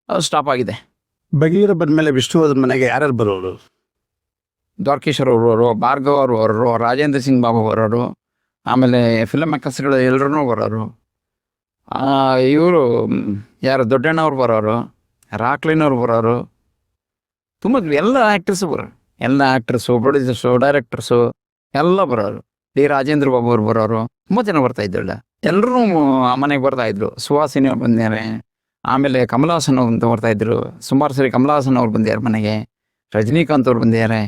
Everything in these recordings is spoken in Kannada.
ಅದು ಸ್ಟಾಪ್ ಆಗಿದೆ. ಬಗೀರ ಬಂದಮೇಲೆ ವಿಷ್ಣುವರ್ಧನ್ ಮನೆಗೆ ಯಾರ್ಯಾರು ಬರೋರು? ದ್ವಾರಕೀಶ್ವರ್ ಅವರು, ಭಾರ್ಗವ್ ಅವರು ಬರೋರು, ರಾಜೇಂದ್ರ ಸಿಂಗ್ ಬಾಬು ಬರೋರು, ಆಮೇಲೆ ಫಿಲಮ್ ಮೇಕರ್ಸ್ಗಳು ಎಲ್ಲರೂ ಬರೋರು. ಇವರು ಯಾರು ದೊಡ್ಡಣ್ಣವ್ರು ಬರೋರು, ರಾಕ್ಲಿನವ್ರು ಬರೋರು, ತುಂಬ ಎಲ್ಲ ಆ್ಯಕ್ಟರ್ಸು ಬರೋರು. ಎಲ್ಲ ಆ್ಯಕ್ಟರ್ಸು, ಪ್ರೊಡ್ಯೂಸರ್ಸು, ಡೈರೆಕ್ಟರ್ಸು ಎಲ್ಲ ಬರೋರು. ಡಿ ರಾಜೇಂದ್ರ ಬಾಬು ಅವ್ರು ಬರೋರು. ತುಂಬ ಜನ ಬರ್ತಾಯಿದ್ರಲ್ಲ, ಎಲ್ಲರೂ ಮನೆಗೆ ಬರ್ತಾಯಿದ್ರು. ಸುಹಾಸಿನಿ ಅವ್ರು ಬಂದಿದ್ದಾರೆ, ಆಮೇಲೆ ಕಮಲ್ ಹಾಸನ್ ಅಂತ ಬರ್ತಾಯಿದ್ರು. ಸುಮಾರು ಸರಿ ಕಮಲ್ ಹಾಸನ್ ಅವ್ರು ಬಂದಿದ್ದಾರೆ ಮನೆಗೆ, ರಜನಿಕಾಂತ್ ಅವ್ರು ಬಂದಿದ್ದಾರೆ.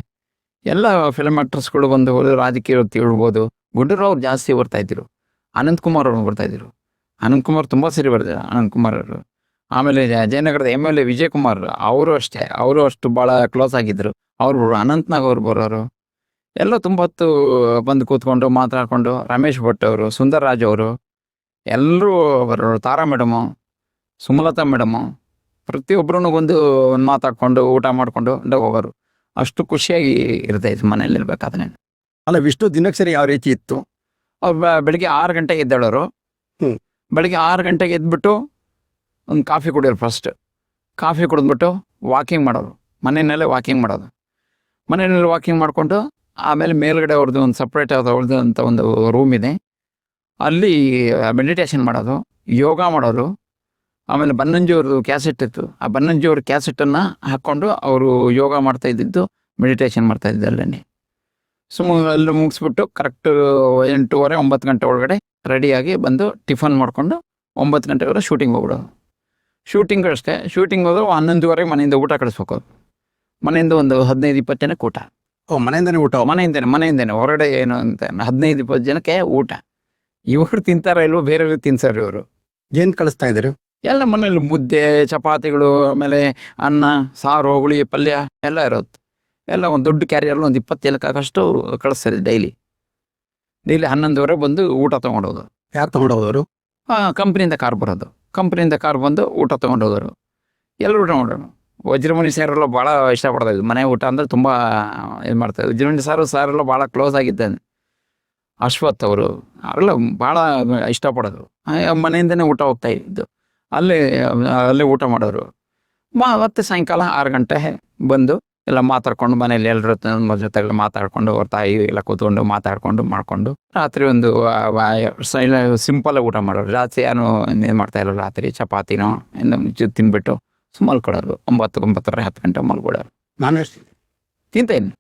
ಎಲ್ಲ ಫಿಲಮ್ ಆ್ಯಕ್ಟರ್ಸ್ಗಳು ಬಂದು ರಾಜಕೀಯ ತಿಳ್ಬೋದು. ಗುಂಡೂರಾವ್ ಜಾಸ್ತಿ ಬರ್ತಾಯಿದ್ರು. ಅನಂತ್ ಕುಮಾರ್ ಅವರು ಬರ್ತಾಯಿದ್ರು. ಅನಂತ್ ಕುಮಾರ್ ತುಂಬ ಸರಿ ಬರ್ತಾರೆ ಅನಂತ್ ಕುಮಾರ್ ಅವರು. ಆಮೇಲೆ ಜಯನಗರದ MLA ವಿಜಯ್ ಕುಮಾರ್ ಅವರು ಅಷ್ಟೇ, ಅವರು ಅಷ್ಟು ಭಾಳ ಕ್ಲೋಸ್ ಆಗಿದ್ದರು. ಅವರು ಅನಂತ್ನಾಗ್ ಅವ್ರು ಬರೋರು. ಎಲ್ಲ ತುಂಬ ಹೊತ್ತು ಬಂದು ಕೂತ್ಕೊಂಡು ಮಾತಾಡಿಕೊಂಡು, ರಮೇಶ್ ಭಟ್ ಅವರು, ಸುಂದರ್ ರಾಜ್ ಅವರು ಎಲ್ಲರೂ ಬರೋರು. ತಾರಾ ಮೇಡಮು, ಸುಮಲತಾ ಮೇಡಮು, ಪ್ರತಿಯೊಬ್ಬರೂ ಒಂದು ಮಾತಾಡ್ಕೊಂಡು ಊಟ ಮಾಡಿಕೊಂಡು ಹೋಗೋರು. ಅಷ್ಟು ಖುಷಿಯಾಗಿ ಇರ್ತಾಯಿತ್ತು ಮನೇಲಿ ಇರ್ಬೇಕಾದ್ರೆ. ಅಲ್ಲ, ವಿಷ್ಣು ದಿನಚರಿ ಯಾವ ರೀತಿ ಇತ್ತು? ಅವ್ರು ಬೆಳಿಗ್ಗೆ 6 ಗಂಟೆಗೆ ಎದ್ದೇಳೋರು. ಬೆಳಿಗ್ಗೆ 6 ಗಂಟೆಗೆ ಎದ್ಬಿಟ್ಟು ಒಂದು ಕಾಫಿ ಕುಡಿಯೋರು. ಫಸ್ಟ್ ಕಾಫಿ ಕುಡಿದ್ಬಿಟ್ಟು ವಾಕಿಂಗ್ ಮಾಡೋರು. ಮನೆಯಲ್ಲೇ ವಾಕಿಂಗ್ ಮಾಡೋದು. ಮನೆಯಲ್ಲಿ ವಾಕಿಂಗ್ ಮಾಡಿಕೊಂಡು ಆಮೇಲೆ ಮೇಲ್ಗಡೆ ಅವ್ರದ್ದು ಒಂದು ಸಪ್ರೇಟ್ ಅವ್ರದ್ದು ಅಂತ ಒಂದು ರೂಮ್ ಇದೆ, ಅಲ್ಲಿ ಮೆಡಿಟೇಷನ್ ಮಾಡೋದು, ಯೋಗ ಮಾಡೋರು. ಆಮೇಲೆ ಬನ್ನಂಜಿಯವ್ರದ್ದು ಕ್ಯಾಸೆಟ್ ಇತ್ತು, ಆ ಬನ್ನಂಜಿಯವ್ರ ಕ್ಯಾಸೆಟನ್ನು ಹಾಕ್ಕೊಂಡು ಅವರು ಯೋಗ ಮಾಡ್ತಾ ಇದ್ದಿದ್ದು, ಮೆಡಿಟೇಷನ್ ಮಾಡ್ತಾ ಇದ್ದ ಅಲ್ಲೇ. ಅಲ್ಲಿ ಮುಗಿಸ್ಬಿಟ್ಟು ಕರೆಕ್ಟ್ 8:30 9 ಗಂಟೆ ಒಳಗಡೆ ರೆಡಿಯಾಗಿ ಬಂದು ಟಿಫನ್ ಮಾಡಿಕೊಂಡು 9 ಗಂಟೆವರೆಗೆ ಶೂಟಿಂಗ್ ಹೋಗ್ಬಿಡೋದು. ಶೂಟಿಂಗ್ ಅಷ್ಟೇ, ಶೂಟಿಂಗ್ ಹೋದ್ರೆ 11:30 ಮನೆಯಿಂದ ಊಟ ಕಳಿಸ್ಬೇಕು. ಮನೆಯಿಂದ ಒಂದು 15-20 ಜನಕ್ಕೆ ಊಟ. ಮನೆಯಿಂದನೇ ಊಟ? ಮನೆಯಿಂದನೇ ಹೊರಗಡೆ ಏನು ಅಂತ 15-20 ಜನಕ್ಕೆ ಊಟ. ಇವರು ತಿಂತಾರ ಇಲ್ವೋ, ಬೇರೆಯವ್ರು ತಿನ್ಸಾರ ಇವರು. ಏನು ಕಳಿಸ್ತಾ ಇದ್ರು? ಎಲ್ಲ ಮನೇಲಿ ಮುದ್ದೆ, ಚಪಾತಿಗಳು, ಆಮೇಲೆ ಅನ್ನ, ಸಾರು, ಹುಳಿ, ಪಲ್ಯ ಎಲ್ಲ ಇರುತ್ತೆ. ಎಲ್ಲ ಒಂದು ದೊಡ್ಡ ಕ್ಯಾರಿಯರ್ಲು ಒಂದು 20 ಜನಕ್ಕಾಗಷ್ಟು ಕಳಿಸ್ತಾರೆ ಡೈಲಿ 11:30 ಬಂದು ಊಟ ತೊಗೊಂಡೋದು. ಯಾರು ತೊಗೊಂಡೋದವರು? ಕಂಪ್ನಿಯಿಂದ ಕಾರ್ ಬರೋದು. ಕಂಪ್ನಿಯಿಂದ ಕಾರ್ ಬಂದು ಊಟ ತೊಗೊಂಡೋದರು. ಎಲ್ಲರೂ ಊಟ ಮಾಡೋರು. ವಜ್ರಮಣಿ ಸಾರೆಲ್ಲ ಭಾಳ ಇಷ್ಟಪಡ್ತಾಯಿದ್ರು. ಮನೆ ಊಟ ಅಂದರೆ ತುಂಬ ಇದು ಮಾಡ್ತಾಯಿದ್ರು. ವಜ್ರಮಣಿ ಸಾರೆಲ್ಲ ಭಾಳ ಕ್ಲೋಸ್ ಆಗಿದ್ದಾನೆ. ಅಶ್ವಥ್ ಅವರು ಅವರೆಲ್ಲ ಭಾಳ ಇಷ್ಟಪಡೋದು. ಮನೆಯಿಂದನೇ ಊಟ ಹೋಗ್ತಾ ಇದ್ದು, ಅಲ್ಲೇ ಊಟ ಮಾಡೋರು. ಮತ್ತೆ ಸಾಯಂಕಾಲ 6 ಗಂಟೆ ಬಂದು ಎಲ್ಲ ಮಾತಾಡ್ಕೊಂಡು, ಮನೇಲಿ ಎಲ್ಲರ ಜೊತೆಲ್ಲ ಮಾತಾಡ್ಕೊಂಡು, ಅವ್ರ ತಾಯಿ ಎಲ್ಲ ಕೂತ್ಕೊಂಡು ಮಾತಾಡ್ಕೊಂಡು ಮಾಡಿಕೊಂಡು ರಾತ್ರಿ ಒಂದು ಸಿಂಪಲ್ ಊಟ ಮಾಡೋರು. ಜಾಸ್ತಿ ಏನು ಮಾಡ್ತಾಯಿಲ್ಲ. ರಾತ್ರಿ ಚಪಾತಿನೋ ತಿಂದ್ಬಿಟ್ಟು ಮಲ್ಕೊಡೋರು. 9, 9:30, 10 ಗಂಟೆ ಮಲ್ಕೊಡೋರು. ನಾನ್ ವೆಜ್ ತಿಂತೇನು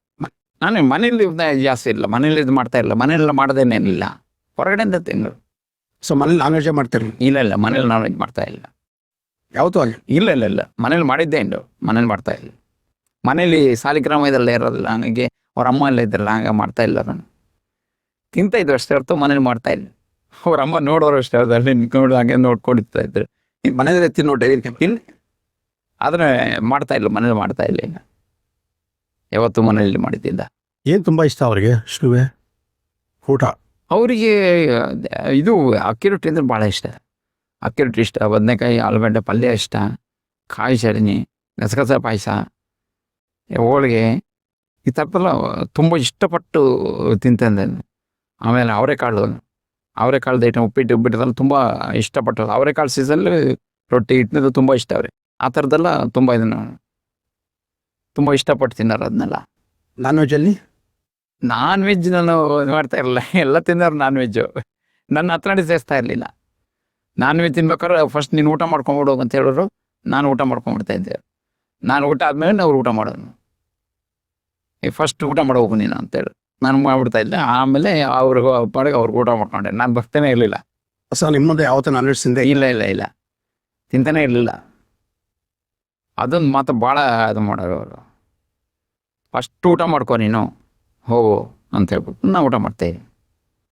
ನಾನು ಮನೇಲಿ ಜಾಸ್ತಿ ಇಲ್ಲ, ಮನೇಲಿ ಇದು ಮಾಡ್ತಾ ಇಲ್ಲ, ಮನೆಯೆಲ್ಲ ಮಾಡೋದೇನೇನಿಲ್ಲ, ಹೊರಗಡೆಯಿಂದ ತಿನ್ನೋರು. ಸೊ ಮನೇಲಿ ನಾನ್ ವೆಜ್ ಮಾಡ್ತೀರಿ? ಇಲ್ಲ, ಮನೇಲಿ ನಾನ್ ವೆಜ್ ಮಾಡ್ತಾ ಇಲ್ಲ. ಯಾವತ್ತೂ ಆಗಿ? ಇಲ್ಲ, ಮನೇಲಿ ಮಾಡಿದ್ದೆ ಇಂಡು, ಮನೇಲಿ ಮಾಡ್ತಾ ಇಲ್ಲ. ಮನೇಲಿ ಸಾಲಿಗ್ರಾಮ ಇದೆಲ್ಲ ಇರೋದಿಲ್ಲ, ನನಗೆ ಅವ್ರ ಅಮ್ಮ ಎಲ್ಲ ಇದ್ರಲ್ಲ, ಹಂಗೆ ಮಾಡ್ತಾ ಇಲ್ಲ. ನಾನು ತಿಂತಾ ಇದ್ರು ಅಷ್ಟೇ ಹೊರತು ಮನೇಲಿ ಮಾಡ್ತಾ ಇಲ್ಲ. ಅವ್ರ ಅಮ್ಮ ನೋಡೋರು ಅಷ್ಟೇ, ಅಲ್ಲಿ ನಿಂತ್ಕೊಂಡು ಹಂಗೆ ನೋಡ್ಕೊಂಡಿರ್ತಾ ಇದ್ರು. ಮನೇಲಿ ತಿನ್ನೋ ಡೈರಿ ಇಲ್ಲ, ಆದರೆ ಮಾಡ್ತಾ ಇಲ್ಲ, ಮನೇಲಿ ಮಾಡ್ತಾ ಇಲ್ಲ. ಈಗ ಯಾವತ್ತು ಮನೇಲಿ ಮಾಡಿದ್ದಿಲ್ಲ. ಏನು ತುಂಬ ಇಷ್ಟ ಅವ್ರಿಗೆ ವಿಷ್ಣುವೆ ಊಟ? ಅವರಿಗೆ ಇದು ಅಕ್ಕಿ ರೊಟ್ಟಿ ಅಂದರೆ ಭಾಳ ಇಷ್ಟ. ಅಕ್ಕಿ ರೊಟ್ಟಿ ಇಷ್ಟ, ಬದನೆಕಾಯಿ ಆಲೂಗಡ್ಡೆ ಪಲ್ಯ ಇಷ್ಟ, ಕಾಯಿ ಚಟ್ನಿ, ಗಸಗಸೆ ಪಾಯಸ, ಹೋಳಿಗೆ, ಈ ಥರದ್ದೆಲ್ಲ ತುಂಬ ಇಷ್ಟಪಟ್ಟು ತಿಂತಂದೆ. ಆಮೇಲೆ ಅವರೆಕಾಳು ಐಟಮ್, ಉಪ್ಪಿಟ್ಟೆಲ್ಲ ತುಂಬ ಇಷ್ಟಪಟ್ಟು. ಅವರೆಕಾಳು ಸೀಸನ್ಲಿ ರೊಟ್ಟಿ ಇಟ್ಟಿದ್ದು ತುಂಬ ಇಷ್ಟ ಅವ್ರಿಗೆ. ಆ ಥರದ್ದೆಲ್ಲ ತುಂಬ ಇದನ್ನು ತುಂಬ ಇಷ್ಟಪಟ್ಟು ತಿನ್ನೋರು ಅದನ್ನೆಲ್ಲ. ನಾನ್ ವೆಜ್ಜಲ್ಲಿ? ನಾನ್ ವೆಜ್ ನಾನು ಮಾಡ್ತಾ ಇರಲಿಲ್ಲ, ಎಲ್ಲ ತಿನ್ನೋರು ನಾನ್ ವೆಜ್ಜು. ನನ್ನ ಹತ್ರನೇ ಸೇರಿಸ್ತಾ ಇರಲಿಲ್ಲ. ನಾನ್ ವೆಜ್ ತಿನ್ಬೇಕಾದ್ರೆ ಫಸ್ಟ್ ನೀನು ಊಟ ಮಾಡ್ಕೊಂಬಿಡು ಅಂತ ಹೇಳೋರು, ನಾನು ಊಟ ಮಾಡ್ಕೊಂಬಿಡ್ತಾ ಇದ್ದೆ. ನಾನು ಊಟ ಆದಮೇಲೆ ಅವ್ರು ಊಟ ಮಾಡೋನು. ಫಸ್ಟ್ ಊಟ ಮಾಡೋಗು ನೀನು ಅಂತೇಳಿ ನಾನು ಮಾಡ್ಬಿಡ್ತಾ ಇದ್ದೆ. ಆಮೇಲೆ ಅವ್ರಿಗೆ ಪಾಡಿಗೆ ಅವ್ರಿಗೆ ಊಟ ಮಾಡ್ಕೊಂಡೆ. ನಾನು ಬರ್ತಾನೆ ಇರಲಿಲ್ಲ. ಸೊ ನಿಮ್ಮ ಮುಂದೆ ಯಾವತ್ತೂ ನಾನ್ ವೆಜ್ ತಿಂದೆ? ಇಲ್ಲ, ತಿಂತಾನೆ ಇರಲಿಲ್ಲ. ಅದೊಂದು ಮಾತು ಭಾಳ ಇದು ಮಾಡೋರು ಅವರು. ಫಸ್ಟ್ ಊಟ ಮಾಡ್ಕೊ ನೀನು, ಹೋಗು ಅಂತ ಹೇಳ್ಬಿಟ್ಟು ನಾನು ಊಟ ಮಾಡ್ತಾಯಿದ್ದೆ.